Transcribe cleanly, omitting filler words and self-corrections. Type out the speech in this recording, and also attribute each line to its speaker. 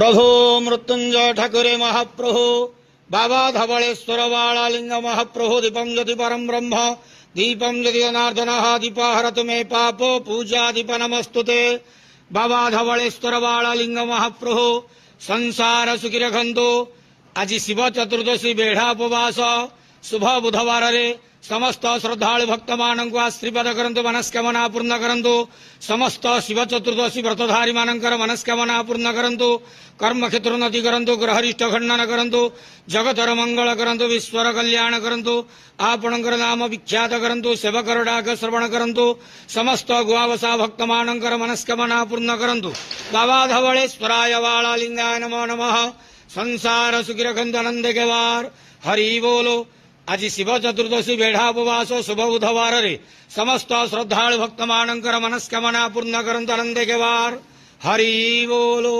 Speaker 1: प्रभो मृत्युंजय ठाकुरे महाप्रभो बाबा धवलेश्वर वालालिंग महाप्रभो दीपम ज्योति परम ब्रह्म दीपम ज्योति जनार्दन दीपहरत मे पापो पूजा दीप नमस्तुते बाबा धवलेश्वर वालालिंग महाप्रभो संसार सुखी रखंतु। आज शिव चतुर्दशी बेढ़ा उपवास शुभ बुधवार रे समस्त श्रद्धालु भक्त मानक आशीर्वाद करंतु मनस्कामना पूर्ण करंतु। समस्त शिव चतुर्दशी व्रतधारी मानकर मनस्कामना पूर्ण करंतु। कर्म क्षेत्र उन्नति करंतु। ग्रहरिष्ट खंडन करंतु। जगतर मंगल करंतु। विश्वर कल्याण करंतु। आपणकर नाम विख्यात करंतु। सेवकर डाक श्रवण करंतु। समस्त गुआवसा भक्त मानकर मनस्कामना पूर्ण करंतु। बाबा धवलेश्वराय वालालिंगाय नमो नमः। संसार सुखी रखंतु आनंद के वार हरि बोलो। आज शिव चतुर्दशी बेढ़ा उपवास शुभ बुधवार रे समस्त श्रद्धालु भक्त मानकर मनस्कामना पूर्ण करंतु आनंद के वार हरि बोलो।